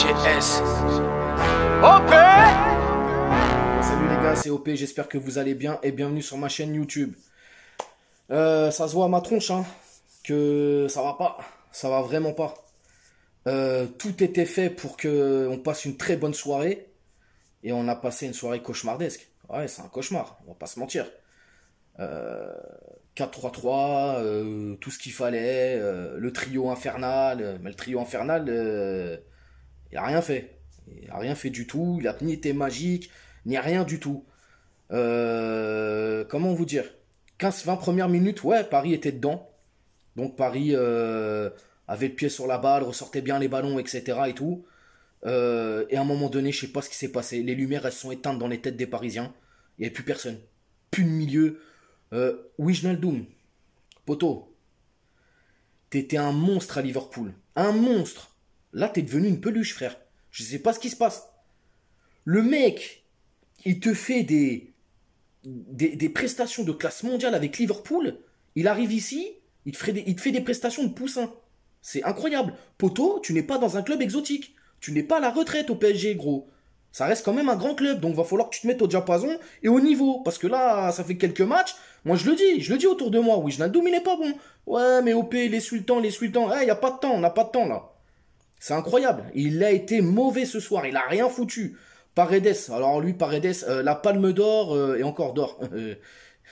GS. OP. Salut les gars, c'est OP, j'espère que vous allez bien et bienvenue sur ma chaîne YouTube. Ça se voit à ma tronche, hein, que ça va pas, ça va vraiment pas. Tout était fait pour que on passe une très bonne soirée et on a passé une soirée cauchemardesque. Ouais, c'est un cauchemar, on va pas se mentir. 4-3-3, tout ce qu'il fallait, le trio infernal, mais le trio infernal, il a rien fait. Il a rien fait du tout, il a ni été magique, ni rien du tout. Comment vous dire? 15-20 premières minutes, ouais, Paris était dedans. Donc Paris avait le pied sur la balle, ressortait bien les ballons, etc. et tout. Et à un moment donné, je sais pas ce qui s'est passé. Les lumières, elles sont éteintes dans les têtes des Parisiens. Il n'y avait plus personne. Plus de milieu. Wijnaldum, poto, t'étais un monstre à Liverpool. Un monstre. Là, t'es devenu une peluche, frère. Je sais pas ce qui se passe. Le mec, il te fait des prestations de classe mondiale avec Liverpool. Il arrive ici, il te fait des prestations de poussin. C'est incroyable. Poto, tu n'es pas dans un club exotique. Tu n'es pas à la retraite au PSG, gros. Ça reste quand même un grand club, donc va falloir que tu te mettes au diapason et au niveau. Parce que là, ça fait quelques matchs. Moi, je le dis autour de moi. Wijnaldum, il est pas bon. Ouais, mais OP, les sultans. Il y a pas de temps, on n'a pas de temps, là. C'est incroyable. Il a été mauvais ce soir. Il a rien foutu. Paredes, alors lui, Paredes, la palme d'or, et encore d'or.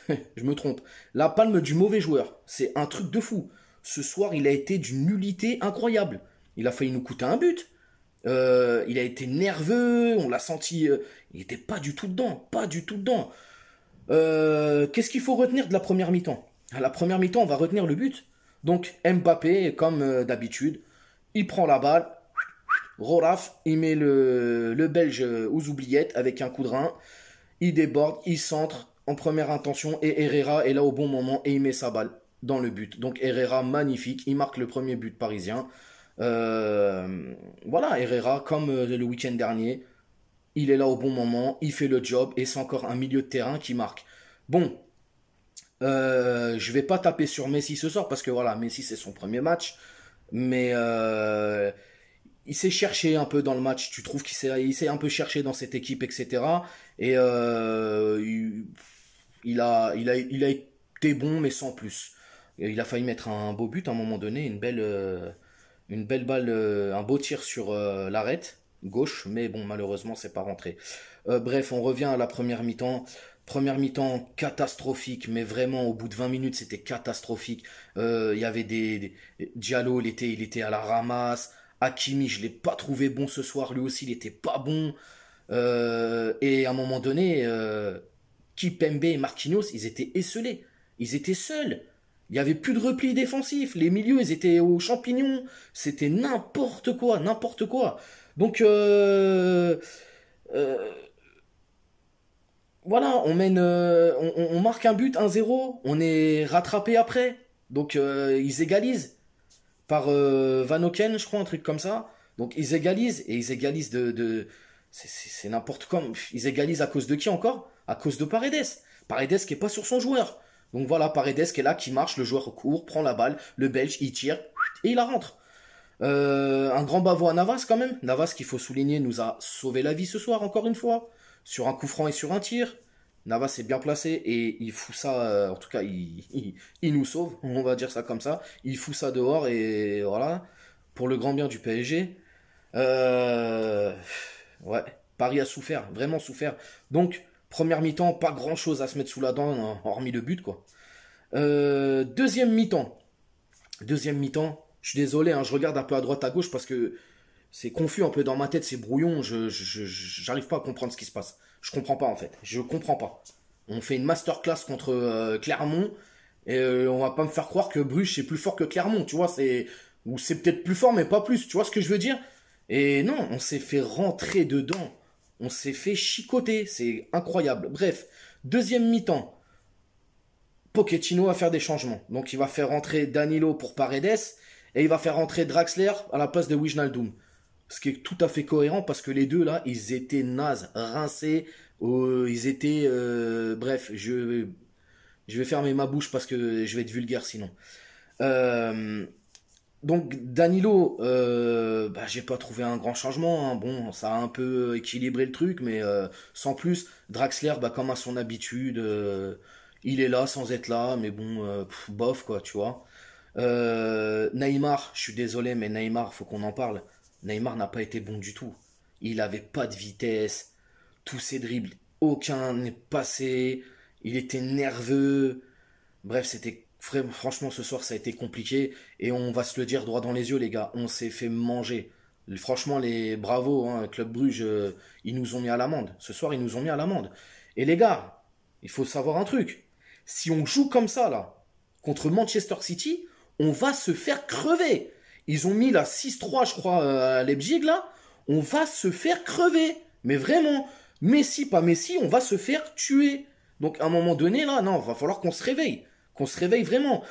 Je me trompe. La palme du mauvais joueur. C'est un truc de fou. Ce soir, il a été d'une nullité incroyable. Il a failli nous coûter un but. Il a été nerveux, on l'a senti. Il n'était pas du tout dedans, pas du tout dedans. Qu'est-ce qu'il faut retenir de la première mi-temps? À la première mi-temps, on va retenir le but. Donc Mbappé, comme d'habitude, il prend la balle, Rolaf, il met le Belge aux oubliettes avec un coup de rein, il déborde, il centre en première intention et Herrera est là au bon moment et il met sa balle dans le but. Donc Herrera, magnifique, il marque le premier but parisien. Voilà, Herrera, comme le week-end dernier, il est là au bon moment, il fait le job et c'est encore un milieu de terrain qui marque. Bon, je vais pas taper sur Messi ce soir parce que voilà, Messi c'est son premier match, mais il s'est cherché un peu dans le match. Tu trouves il s'est un peu cherché dans cette équipe, etc. Et il a été bon, mais sans plus. Et il a failli mettre un beau but à un moment donné, une belle balle, un beau tir sur l'arête gauche, mais bon, malheureusement, c'est pas rentré. Bref, on revient à la première mi-temps. Première mi-temps catastrophique, mais vraiment au bout de 20 minutes c'était catastrophique. Il y avait Diallo, il était à la ramasse. Hakimi, je l'ai pas trouvé bon ce soir, lui aussi il était pas bon. Et à un moment donné, Kipembe et Marquinhos, ils étaient esselés, ils étaient seuls. Il y avait plus de repli défensif, les milieux ils étaient aux champignons, c'était n'importe quoi, n'importe quoi. Donc euh, voilà, on marque un but 1-0, on est rattrapé après. Donc ils égalisent par Van Oken, je crois, un truc comme ça. Donc ils égalisent et ils égalisent c'est n'importe quoi. Ils égalisent à cause de qui encore? À cause de Paredes. Paredes qui est pas sur son joueur. Donc voilà, Paredes qui est là, qui marche, le joueur court, prend la balle, le Belge, il tire et il la rentre. Un grand bravo à Navas quand même. Navas, qu'il faut souligner, nous a sauvé la vie ce soir, encore une fois. Sur un coup franc et sur un tir. Navas est bien placé et il fout ça, en tout cas, il nous sauve, on va dire ça comme ça. Il fout ça dehors et voilà, pour le grand bien du PSG. Euh, ouais, Paris a souffert, vraiment souffert. Donc, première mi-temps, pas grand-chose à se mettre sous la dent, hormis le but, quoi. Deuxième mi-temps. Deuxième mi-temps, je suis désolé, hein, je regarde un peu à droite à gauche parce que c'est confus un peu dans ma tête, c'est brouillon, j'arrive pas à comprendre ce qui se passe. Je comprends pas en fait, je comprends pas. On fait une masterclass contre Clermont et on va pas me faire croire que Bruges c'est plus fort que Clermont, tu vois, ou c'est peut-être plus fort mais pas plus, tu vois ce que je veux dire? Et non, on s'est fait rentrer dedans, on s'est fait chicoter, c'est incroyable. Bref, deuxième mi-temps. Pochettino va faire des changements. Donc il va faire rentrer Danilo pour Paredes et il va faire rentrer Draxler à la place de Wijnaldum. Ce qui est tout à fait cohérent parce que les deux là, ils étaient nazes, rincés, ils étaient... bref, je vais fermer ma bouche parce que je vais être vulgaire sinon. Euh, Donc Danilo, bah, j'ai pas trouvé un grand changement, hein. Bon, ça a un peu équilibré le truc, mais sans plus. Draxler, bah, comme à son habitude, il est là sans être là, mais bon, bof quoi, tu vois. Neymar, je suis désolé, mais Neymar, faut qu'on en parle. Neymar n'a pas été bon du tout. Il avait pas de vitesse, tous ses dribbles, aucun n'est passé. Il était nerveux. Bref, franchement ce soir ça a été compliqué et on va se le dire droit dans les yeux les gars, on s'est fait manger. Franchement les bravos, hein, Club Bruges, ils nous ont mis à l'amende. Ce soir ils nous ont mis à l'amende. Et les gars, il faut savoir un truc. Si on joue comme ça là contre Manchester City, on va se faire crever. Ils ont mis la 6-3 je crois à Leipzig là, on va se faire crever. Mais vraiment, Messi pas Messi, on va se faire tuer. Donc à un moment donné là, non, va falloir qu'on se réveille. Qu'on se réveille vraiment.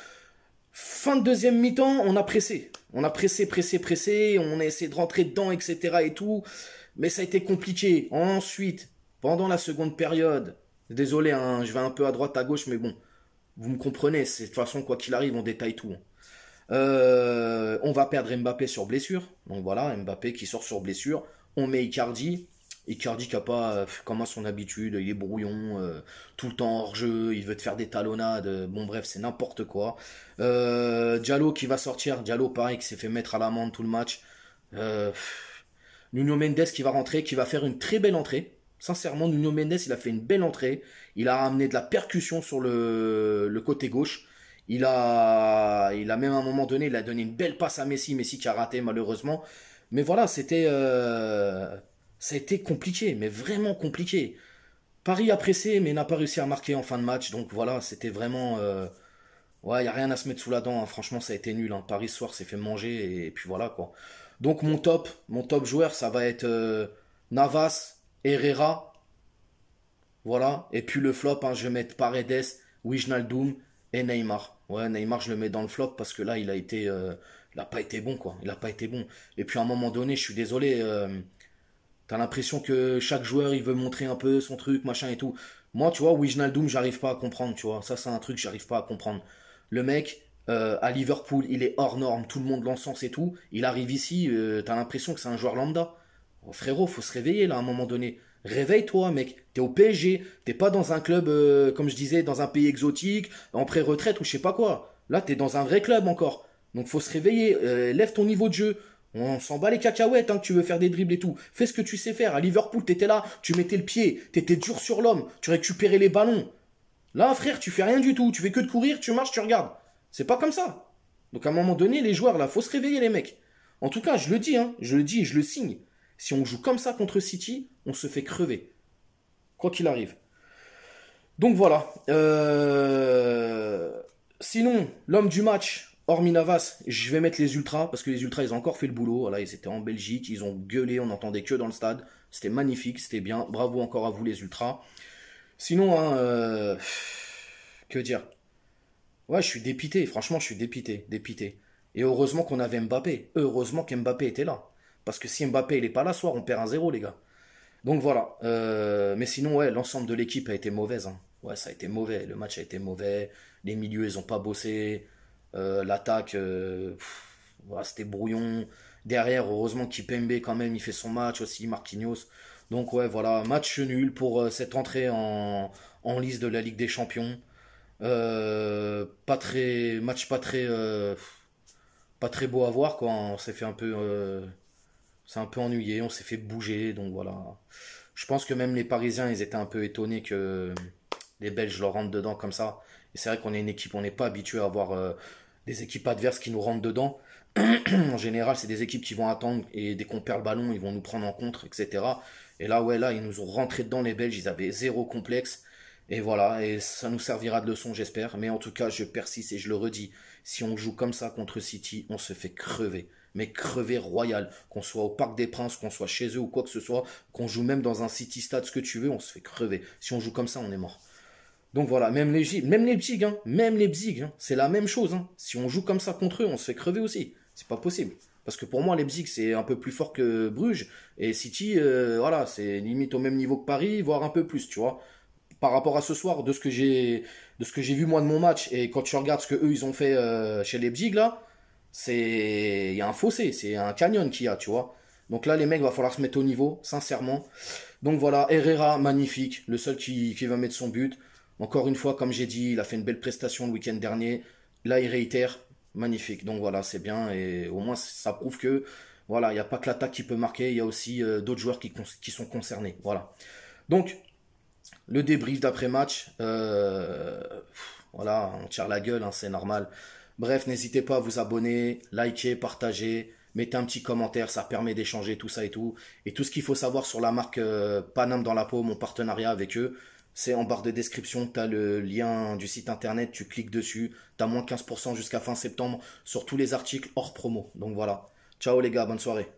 Fin de deuxième mi-temps, on a pressé. On a pressé, pressé, pressé. On a essayé de rentrer dedans, etc. et tout. Mais ça a été compliqué. Ensuite, pendant la seconde période, désolé, hein, je vais un peu à droite, à gauche, mais bon, vous me comprenez. De toute façon, quoi qu'il arrive, on détaille tout. On va perdre Mbappé sur blessure. Donc voilà, Mbappé qui sort sur blessure. On met Icardi. Icardi qui a pas, comme à son habitude, il est brouillon, tout le temps hors jeu, il veut te faire des talonnades, bon bref, c'est n'importe quoi. Diallo qui va sortir, Diallo pareil qui s'est fait mettre à l'amende tout le match. Euh, Nuno Mendes qui va rentrer, qui va faire une très belle entrée. Sincèrement, Nuno Mendes, il a fait une belle entrée. Il a ramené de la percussion sur le côté gauche. Il a même à un moment donné, il a donné une belle passe à Messi, Messi qui a raté malheureusement. Mais voilà, ça a été compliqué, mais vraiment compliqué. Paris a pressé, mais n'a pas réussi à marquer en fin de match. Donc voilà, c'était vraiment. Ouais, il n'y a rien à se mettre sous la dent, hein. Franchement, ça a été nul, hein. Paris ce soir s'est fait manger, et puis voilà quoi. Donc mon top joueur, ça va être Navas, Herrera. Voilà. Et puis le flop, hein, je vais mettre Paredes, Wijnaldum et Neymar. Ouais, Neymar, je le mets dans le flop parce que là, il a pas été bon, quoi. Il a pas été bon. Et puis à un moment donné, je suis désolé. T'as l'impression que chaque joueur il veut montrer un peu son truc, machin et tout. Moi, tu vois, Wijnaldum, j'arrive pas à comprendre, tu vois. Ça, c'est un truc que j'arrive pas à comprendre. Le mec, à Liverpool, il est hors norme, tout le monde l'encense et tout. Il arrive ici, t'as l'impression que c'est un joueur lambda. Oh, frérot, faut se réveiller là à un moment donné. Réveille-toi, mec. T'es au PSG, t'es pas dans un club, comme je disais, dans un pays exotique, en pré-retraite ou je sais pas quoi. Là, t'es dans un vrai club encore. Donc faut se réveiller, lève ton niveau de jeu. On s'en bat les cacahuètes, hein, que tu veux faire des dribbles et tout. Fais ce que tu sais faire. À Liverpool, t'étais là, tu mettais le pied, t'étais dur sur l'homme, tu récupérais les ballons. Là, frère, tu fais rien du tout. Tu fais que de courir, tu marches, tu regardes. C'est pas comme ça. Donc à un moment donné, les joueurs, là, faut se réveiller, les mecs. En tout cas, je le dis, hein, je le dis et je le signe. Si on joue comme ça contre City, on se fait crever. Quoi qu'il arrive. Donc voilà. Sinon, l'homme du match, hormis Navas, je vais mettre les Ultras, parce que les Ultras, ils ont encore fait le boulot. Voilà, ils étaient en Belgique, ils ont gueulé, on n'entendait que dans le stade. C'était magnifique, c'était bien. Bravo encore à vous, les Ultras. Sinon, hein, que dire? Ouais, je suis dépité, franchement, je suis dépité, dépité. Et heureusement qu'on avait Mbappé. Heureusement qu'Mbappé était là. Parce que si Mbappé il est pas là, ce soir, on perd 1-0, les gars. Donc voilà. Mais sinon, ouais, l'ensemble de l'équipe a été mauvaise, hein. Ouais, ça a été mauvais. Le match a été mauvais. Les milieux, ils ont pas bossé. L'attaque, voilà, c'était brouillon. Derrière, heureusement Kipembe, quand même, il fait son match aussi, Marquinhos. Donc ouais, voilà, match nul pour cette entrée en liste de la Ligue des Champions. Pas très, match pas très beau à voir, quoi. On s'est fait un peu, c'est un peu ennuyé, on s'est fait bouger, donc voilà. Je pense que même les Parisiens, ils étaient un peu étonnés que les Belges leur rentrent dedans comme ça. Et c'est vrai qu'on est une équipe, on n'est pas habitué à avoir des équipes adverses qui nous rentrent dedans. En général, c'est des équipes qui vont attendre et dès qu'on perd le ballon, ils vont nous prendre en contre, etc. Et là, ouais, là, ils nous ont rentré dedans, les Belges, ils avaient zéro complexe. Et voilà, et ça nous servira de leçon, j'espère. Mais en tout cas, je persiste et je le redis. Si on joue comme ça contre City, on se fait crever. Mais crever royal. Qu'on soit au Parc des Princes, qu'on soit chez eux ou quoi que ce soit, qu'on joue même dans un City Stade, ce que tu veux, on se fait crever. Si on joue comme ça, on est mort. Donc voilà, même les Leipzig, hein, même les Leipzig, hein, c'est la même chose, hein. Si on joue comme ça contre eux, on se fait crever aussi. C'est pas possible. Parce que pour moi, Leipzig, c'est un peu plus fort que Bruges. Et City, voilà, c'est limite au même niveau que Paris, voire un peu plus, tu vois. Par rapport à ce soir, de ce que j'ai vu moi de mon match, et quand tu regardes ce que eux ils ont fait chez Leipzig là, il y a un fossé, c'est un canyon qu'il y a, tu vois. Donc là, les mecs, va falloir se mettre au niveau, sincèrement. Donc voilà, Herrera, magnifique, le seul qui va mettre son but. Encore une fois, comme j'ai dit, il a fait une belle prestation le week-end dernier. Là, il réitère, magnifique. Donc voilà, c'est bien et au moins ça prouve que voilà, il n'y a pas que l'attaque qui peut marquer, il y a aussi d'autres joueurs qui sont concernés. Voilà. Donc le débrief d'après-match, voilà, on tire la gueule, hein, c'est normal. Bref, n'hésitez pas à vous abonner, liker, partager, mettez un petit commentaire, ça permet d'échanger tout ça et tout. Et tout ce qu'il faut savoir sur la marque Paname dans la peau, mon partenariat avec eux, c'est en barre de description, tu as le lien du site internet, tu cliques dessus, tu as moins 15% jusqu'à fin septembre sur tous les articles hors promo. Donc voilà. Ciao les gars, bonne soirée.